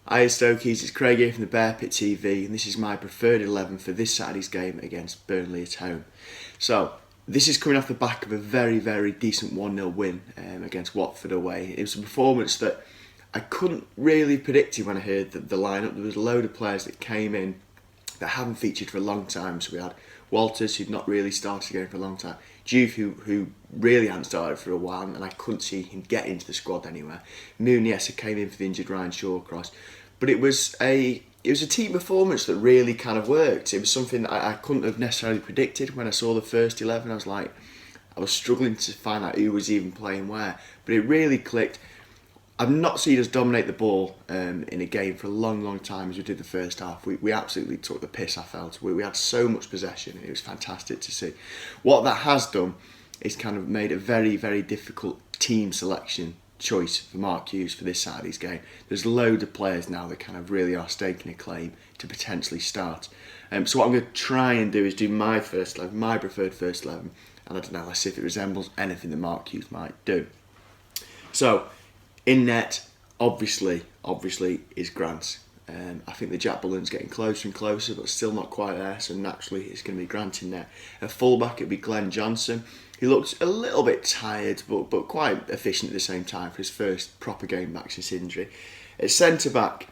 Hi Stokies, it's Craig here from the Bear Pit TV, and this is my preferred 11 for this Saturday's game against Burnley at home. So, this is coming off the back of a very, very decent 1-0 win against Watford away. It was a performance that I couldn't really predict when I heard the lineup. There was a load of players that came in that haven't featured for a long time. So we had Walters, who'd not really started again for a long time. Juve, who really hadn't started for a while, and I couldn't see him get into the squad anywhere. Muniesa came in for the injured Ryan Shawcross. But it was a team performance that really kind of worked. It was something that I couldn't have necessarily predicted when I saw the first 11. I was struggling to find out who was even playing where. But it really clicked. I've not seen us dominate the ball in a game for a long, long time as we did the first half. We absolutely took the piss, I felt. We had so much possession, and it was fantastic to see. What that has done is kind of made a very, very difficult team selection choice for Mark Hughes for this Saturday's game. There's a load of players now that kind of really are staking a claim to potentially start. So what I'm going to try and do is do my first 11, my preferred first 11, and I don't know, let's see if it resembles anything that Mark Hughes might do. So, in net, obviously, is Grant. I think the Jack balloon's getting closer and closer, but still not quite there, so naturally it's going to be Grant in net. At fullback, it'll be Glenn Johnson. He looked a little bit tired, but quite efficient at the same time for his first proper game back since injury. At centre-back,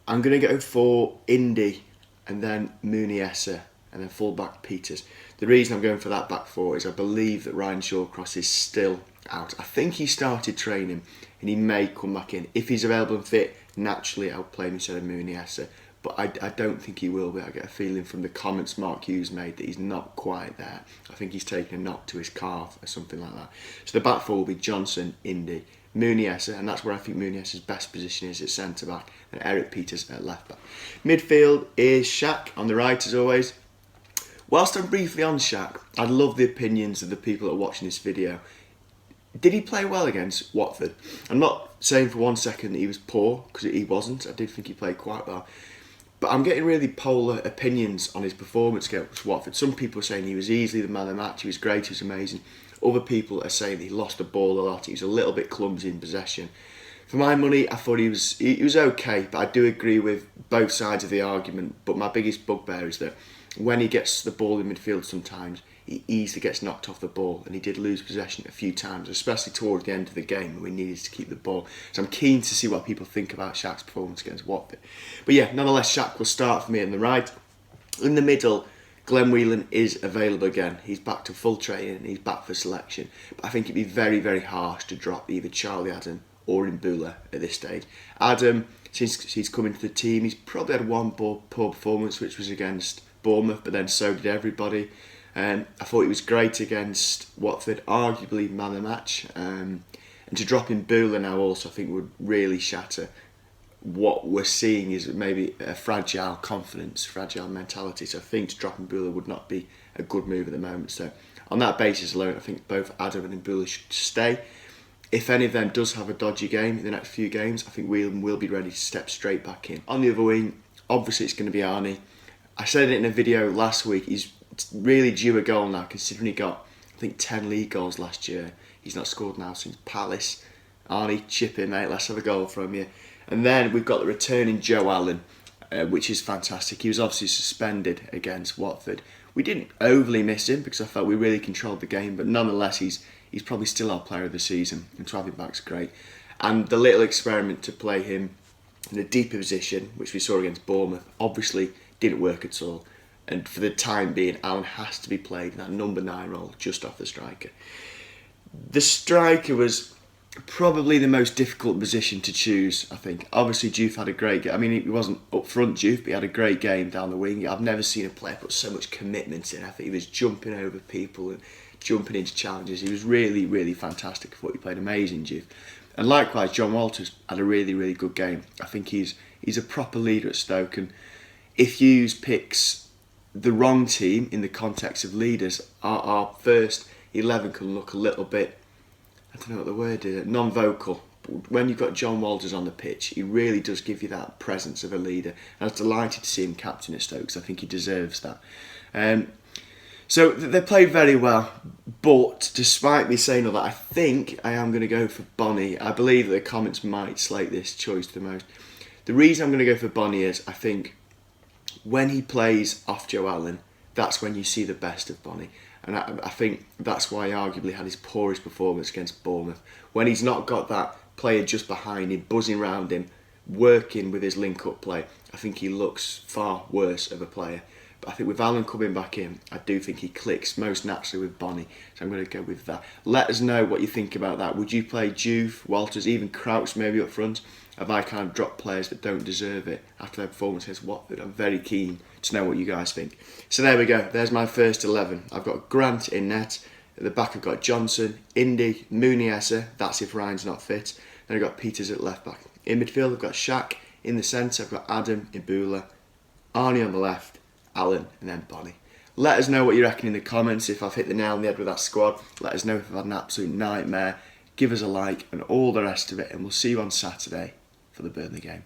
I'm going to go for Indy, and then Muniesa, and then full-back Peters. The reason I'm going for that back four is I believe that Ryan Shawcross is still out. I think he started training, and he may come back in. If he's available and fit, naturally I'll play him instead of Muniesa. But I don't think he will be. I get a feeling from the comments Mark Hughes made that he's not quite there. I think he's taken a knock to his calf or something like that. So the back four will be Johnson, Indy, Muniesa, and that's where I think Muniesta's best position is at centre-back, and Eric Peters at left-back. Midfield is Shaq on the right as always. Whilst I'm briefly on Shaq, I'd love the opinions of the people that are watching this video. Did he play well against Watford? I'm not saying for 1 second that he was poor, because he wasn't. I did think he played quite well. But I'm getting really polar opinions on his performance against Watford. Some people are saying he was easily the man of the match, he was great, he was amazing. Other people are saying that he lost the ball a lot, he was a little bit clumsy in possession. For my money, I thought he was okay, but I do agree with both sides of the argument. But my biggest bugbear is that when he gets the ball in midfield sometimes, he easily gets knocked off the ball, and he did lose possession a few times, especially towards the end of the game when we needed to keep the ball. So I'm keen to see what people think about Shaq's performance against Watford. But yeah, nonetheless, Shaq will start for me on the right. In the middle, Glenn Whelan is available again. He's back to full training and he's back for selection. But I think it'd be very, very harsh to drop either Charlie Adam or Mbula at this stage. Adam, since he's come into the team, he's probably had one poor performance, which was against Bournemouth, but then so did everybody. I thought he was great against Watford, arguably man of the match. And to drop in Mbula now also I think would really shatter what we're seeing is maybe a fragile confidence, fragile mentality. So I think to drop Mbula would not be a good move at the moment. So on that basis alone, I think both Adam and Mbula should stay. If any of them does have a dodgy game in the next few games, I think Whelan will be ready to step straight back in. On the other wing, obviously it's going to be Arnie. I said it in a video last week, he's really due a goal now, considering he got, I think, 10 league goals last year. He's not scored now since Palace. Arnie, chip in, mate, let's have a goal from you. And then we've got the returning Joe Allen, which is fantastic. He was obviously suspended against Watford. We didn't overly miss him because I felt we really controlled the game, but nonetheless, he's probably still our player of the season, and to have him back's great. And the little experiment to play him in a deeper position, which we saw against Bournemouth, obviously didn't work at all. And for the time being, Allen has to be played in that number 9 role, just off the striker. The striker was probably the most difficult position to choose, I think. Obviously, Juve had a great game. I mean, he wasn't up front, Juve, but he had a great game down the wing. I've never seen a player put so much commitment in. I think he was jumping over people and jumping into challenges. He was really, really fantastic. I thought he played amazing, Juve. And likewise, John Walters had a really, really good game. I think he's a proper leader at Stoke. And if Hughes picks the wrong team in the context of leaders, our first 11 can look a little bit, I don't know what the word is, non-vocal. But when you've got John Walters on the pitch, he really does give you that presence of a leader. And I was delighted to see him captain at Stoke, because I think he deserves that. So they played very well, but despite me saying all that, I think I am going to go for Bonnie. I believe that the comments might slate this choice the most. The reason I'm going to go for Bonnie is I think when he plays off Joe Allen, that's when you see the best of Bonnie. And I think that's why he arguably had his poorest performance against Bournemouth. When he's not got that player just behind him, buzzing around him, working with his link-up play, I think he looks far worse of a player. But I think with Allen coming back in, I do think he clicks most naturally with Bonnie. So I'm going to go with that. Let us know what you think about that. Would you play Juve, Walters, even Crouch maybe up front? Have I kind of dropped players that don't deserve it after their performance against Watford? I'm very keen to know what you guys think. So there we go. There's my first 11. I've got Grant in net. At the back I've got Johnson, Indy, Muniesa. That's if Ryan's not fit. Then I've got Peters at left back. In midfield I've got Shaq. In the centre I've got Adam, Imbula, Arnie on the left, Allen, and then Bonnie. Let us know what you reckon in the comments. If I've hit the nail on the head with that squad, let us know if I've had an absolute nightmare. Give us a like and all the rest of it, and we'll see you on Saturday for the Burnley game.